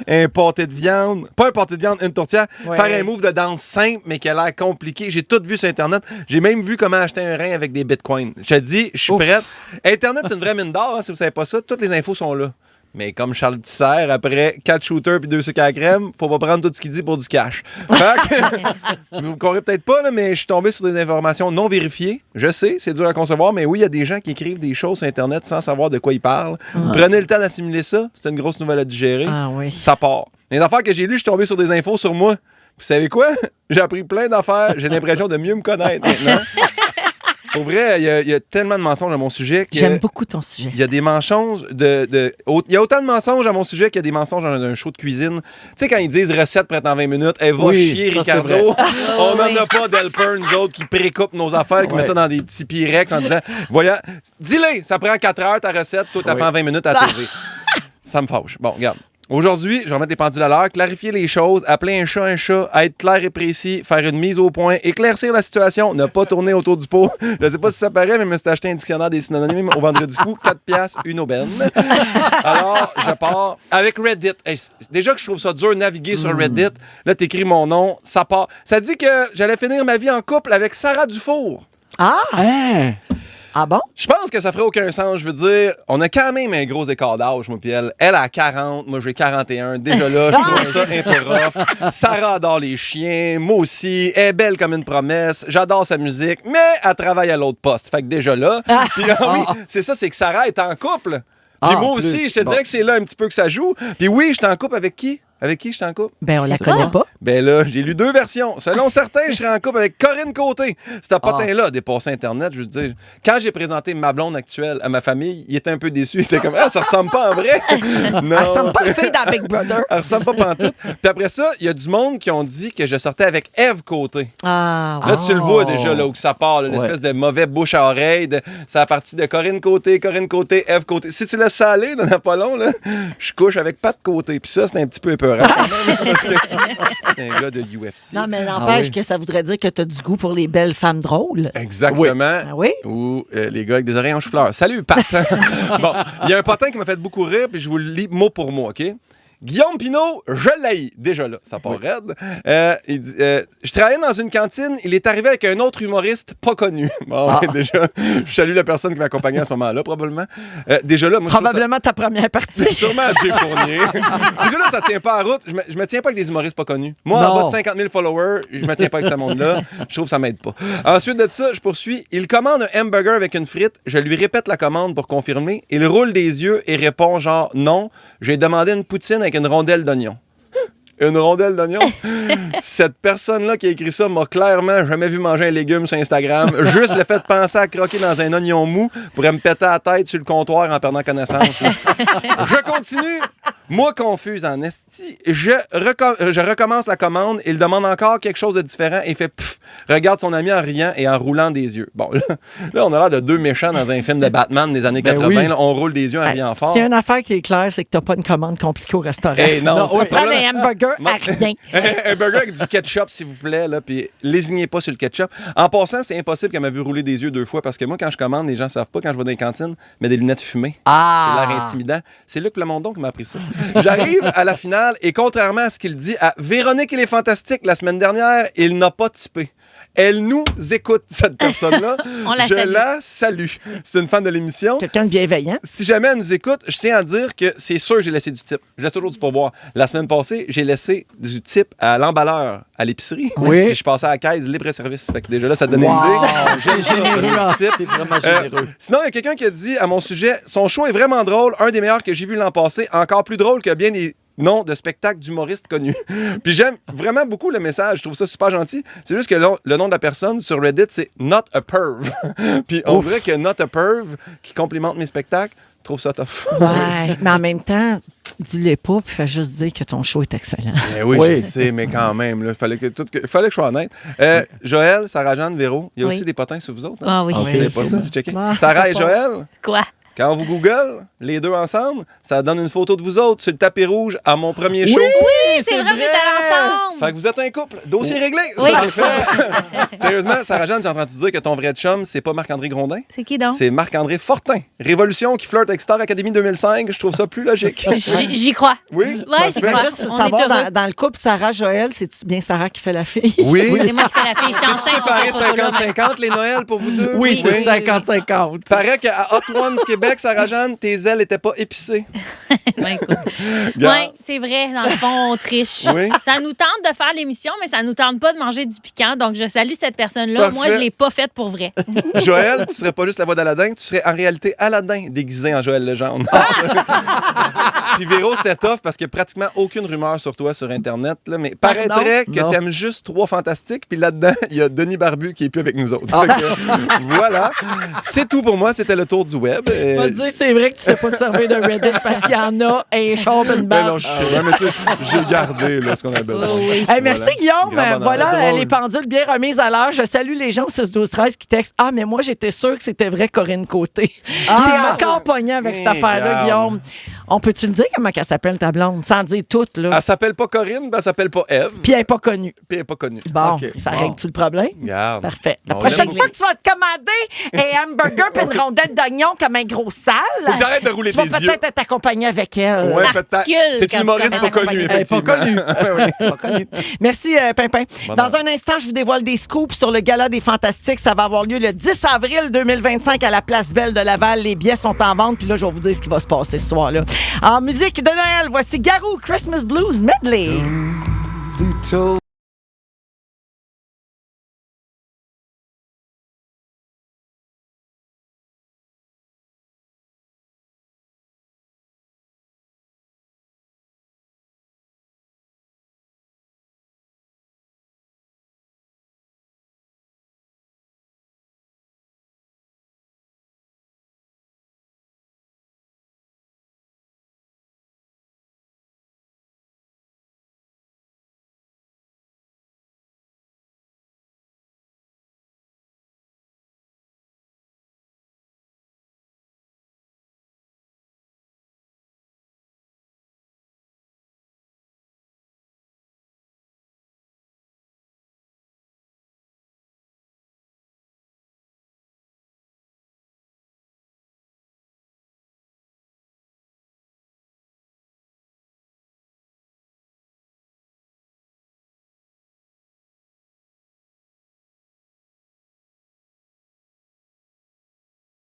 un pâté de viande, pas un pâté de viande, une tourtière, Ouais. faire un move de danse simple, mais qui a l'air compliqué. J'ai tout vu sur Internet. J'ai même vu comment acheter un rein avec des bitcoins. Je te dis, je suis prête. Internet, c'est une vraie mine d'or, hein, si vous savez pas ça. Toutes les infos sont là. Mais comme Charles Tisser, après 4 shooters puis 2 sucres à la crème, faut pas prendre tout ce qu'il dit pour du cash. Fait que, vous ne croirez peut-être pas, là, mais je suis tombé sur des informations non vérifiées. Je sais, c'est dur à concevoir, mais oui, il y a des gens qui écrivent des choses sur Internet sans savoir de quoi ils parlent. Prenez le temps d'assimiler ça. C'est une grosse nouvelle à digérer. Ah oui. Ça part. Les affaires que j'ai lues, je suis tombé sur des infos sur moi. Vous savez quoi? J'ai appris plein d'affaires. J'ai l'impression de mieux me connaître maintenant. Pour vrai, il y a tellement de mensonges à mon sujet que... J'aime beaucoup ton sujet. Il y a des mensonges il y a autant de mensonges à mon sujet qu'il y a des mensonges dans un show de cuisine. Tu sais, quand ils disent recette prête en 20 minutes, elle va chier, ça, c'est Ricardo. vrai. On n'en a pas d'helper, nous autres, qui précoupent nos affaires, qui mettent ça dans des petits Pyrex en disant voyons, dis-le, ça prend 4 heures ta recette, toi, t'as fait en 20 minutes à TV. Ça me fâche. Bon, regarde. Aujourd'hui, je vais remettre les pendules à l'heure, clarifier les choses, appeler un chat, être clair et précis, faire une mise au point, éclaircir la situation, ne pas tourner autour du pot. Je sais pas si ça paraît, mais je me suis acheté un dictionnaire des synonymes au Vendredi fou, 4 piastres, une aubaine. Alors, je pars avec Reddit. Hey, déjà que je trouve ça dur de naviguer sur Reddit, là, t'écris mon nom, ça part. Ça dit que j'allais finir ma vie en couple avec Sarah Dufour. Ah! Hein? Ah bon? Je pense que ça ferait aucun sens. Je veux dire, on a quand même un gros écart d'âge, moi puis elle. Elle a 40, moi j'ai 41. Déjà là, je trouve ça un peu rough. Sarah adore les chiens, moi aussi. Elle est belle comme une promesse. J'adore sa musique, mais elle travaille à l'autre poste. Fait que déjà là, puis là, oui, c'est ça, c'est que Sarah est en couple. Puis moi aussi, je te dirais que c'est là un petit peu que ça joue. Puis oui, je suis en couple avec qui? Avec qui je suis en couple? Ben, on la C'est connaît quoi? pas. Ben là, j'ai lu 2 versions. Selon certains, je serais en couple avec Corinne Côté. Ce potin-là a dépassé Internet, je veux dire. Quand j'ai présenté ma blonde actuelle à ma famille, il était un peu déçu. Il était comme, ça ressemble pas en vrai. Non. Elle ressemble pas à une fille dans Big Brother. Elle ressemble pas pantoute. Puis après ça, il y a du monde qui ont dit que je sortais avec Ève Côté. Ah, Là, tu le vois Oh. déjà, là, où ça part, là, l'espèce de mauvais bouche à oreille. C'est à partir de Corinne Côté, Ève Côté. Si tu laisses ça aller, dans pas long, là, je couche avec Pat Côté. Puis ça, c'est un petit peu épeurant. Parce que c'est un gars de UFC. non, mais n'empêche oui. que ça voudrait dire que tu as du goût pour les belles femmes drôles. Exactement. Ah oui? Ou les gars avec des oreilles en chou-fleur. Salut, Pat! Bon, il y a un potin qui m'a fait beaucoup rire, puis je vous le lis mot pour mot, OK? Guillaume Pinault, je l'haïs. Déjà là, ça part raide. Il dit, je travaillais dans une cantine, il est arrivé avec un autre humoriste pas connu. Bon, ouais, déjà, je salue la personne qui m'accompagnait à ce moment-là, probablement. Déjà là, moi, je trouve ça- Probablement ta première partie. C'est sûrement Jay Fournier. Déjà là, ça tient pas à route. Je me tiens pas avec des humoristes pas connus. Moi, en Non. bas de 50 000 followers, je me tiens pas avec ce monde-là. Je trouve que ça m'aide pas. Ensuite de ça, je poursuis. Il commande un hamburger avec une frite. Je lui répète la commande pour confirmer. Il roule des yeux et répond genre non. J'ai demandé une poutine avec une rondelle d'oignon. Une rondelle d'oignon? Cette personne-là qui a écrit ça m'a clairement jamais vu manger un légume sur Instagram. Juste le fait de penser à croquer dans un oignon mou pourrait me péter la tête sur le comptoir en perdant connaissance. Là. Je continue. Moi, confuse en esti. Je recommence la commande. Il demande encore quelque chose de différent et fait pff, regarde son ami en riant et en roulant des yeux. Bon, là on a l'air de 2 méchants dans un film de Batman des années 80. oui. Là, on roule des yeux en riant fort. S'il y a une affaire qui est claire, c'est que t'as pas une commande compliquée au restaurant. Hey, non, on va c'est prendre vrai. un hamburger à rien. Un burger avec du ketchup, s'il vous plaît, là, puis lésignez pas sur le ketchup. En passant, c'est impossible qu'elle m'a vu rouler des yeux 2 fois parce que moi, quand je commande, les gens savent pas quand je vais dans les cantines, mais des lunettes fumées. Ah! C'est l'air intimidant. C'est Luc Plamondon qui m'a appris ça. J'arrive à la finale et contrairement à ce qu'il dit à Véronique et les Fantastiques la semaine dernière, il n'a pas typé. Elle nous écoute, cette personne-là. On la Je salue. la salue. C'est une fan de l'émission. Quelqu'un de bienveillant. Si jamais elle nous écoute, je tiens à dire que c'est sûr que j'ai laissé du type. Je laisse toujours du pourboire. La semaine passée, j'ai laissé du type à l'emballeur à l'épicerie. Oui. Puis je passais à la caisse libre-service. Fait que déjà là, ça donnait Wow! une idée. J'aime ça, Généreux, donner hein. du type. T'es vraiment généreux. Sinon, il y a quelqu'un qui a dit à mon sujet, son show est vraiment drôle, un des meilleurs que j'ai vu l'an passé, encore plus drôle que bien des noms de spectacles d'humoristes connus. Puis j'aime vraiment beaucoup le message, je trouve ça super gentil. C'est juste que le nom de la personne sur Reddit, c'est Not a Perv. Puis on dirait que Not a Perv, qui complimente mes spectacles, trouve ça tough. Ouais, mais en même temps, dis-le pas, puis fais juste dire que ton show est excellent. Eh oui, Oui. je sais, mais quand même, il fallait que je sois honnête. Joël, Sarah-Jeanne, Véro, il y a Oui. aussi des potins sur vous autres. Hein? Ah oui. Vous savez pas ça, j'ai checké. Ah, Sarah et ça Joël, Quoi? Quand on vous Google, les deux ensemble, ça donne une photo de vous autres sur le tapis rouge à mon premier show. Oui, c'est vrai, on était ensemble. Fait que vous êtes un couple. Dossier réglé. Oui. Ça, c'est fait. Sérieusement, Sarah-Jeanne, tu es en train de te dire que ton vrai chum, c'est pas Marc-André Grondin? C'est qui donc? C'est Marc-André Fortin. Révolution qui flirte avec Star Academy 2005. Je trouve ça plus logique. J'y crois. Oui? Ouais, j'y Ben, crois. juste On savoir, est heureux. dans le couple Sarah-Joël, c'est bien Sarah qui fait la fille? Oui. C'est moi qui fais la fille. J'étais enceinte sur cette photo-là. 50-50 les Noëls pour vous deux? Oui, Oui. c'est 50-50. Paraît qu'à Hot Ones Québec, Sarah-Jeanne, tes ailes n'étaient pas épicées. Ben, écoute. Oui, c'est vrai. Dans le fond, on triche. Oui. Ça nous tente de faire l'émission, mais ça nous tente pas de manger du piquant. Donc, je salue cette personne-là. Parfait. Moi, je l'ai pas faite pour vrai. Joël, tu serais pas juste la voix d'Aladin, tu serais en réalité Aladin déguisé en Joël Legendre. Puis Véro, c'était tough parce qu'il n'y a pratiquement aucune rumeur sur toi sur Internet. Là, mais paraîtrait que Non. t'aimes juste 3 fantastiques. Puis là-dedans, il y a Denis Barbu qui est plus avec nous autres. Fait que, voilà. C'est tout pour moi. C'était le tour du web. On va te dire, c'est vrai que tu sais pas te servir de Reddit parce qu'il y en a un char une Ben non, barbe. je sais. Mais tu sais, j'ai gardé là, ce qu'on a besoin. Oh oui. Hey, merci Voilà. Guillaume. Grand bonheur. Voilà Drôle. les pendules bien remises à l'heure. Je salue les gens au 6-12-13 qui textent. Ah, mais moi, j'étais sûre que c'était vrai Corinne Côté. T'es encore pognant avec cette affaire-là, Regarde. Guillaume. On peut-tu le dire comment elle s'appelle ta blonde? Sans dire toute, là. Elle s'appelle pas Corinne, ben elle s'appelle pas Eve. Puis elle n'est pas connue. Puis elle n'est pas connue. Bon, OK. ça Bon. règle-tu le problème? Regarde. Parfait. La On prochaine l'aime. fois que tu vas te commander un hamburger puis une rondelle d'oignon comme un gros sale, Faut que j'arrête de rouler tu vas tes yeux. peut-être être accompagné avec elle. Ouais, L'articule, peut-être. C'est quand une humoriste tu pas connais connue, la Elle est pas effectivement. connue. Pas connue. Merci, Pimpin. Bonheur. Dans un instant, je vous dévoile des scoops sur le Gala des Fantastiques. Ça va avoir lieu le 10 avril 2025 à la Place Belle de Laval. Les billets sont en vente. Puis là, je vais vous dire ce qui va se passer ce soir-là. En musique de Noël, voici Garou Christmas Blues Medley.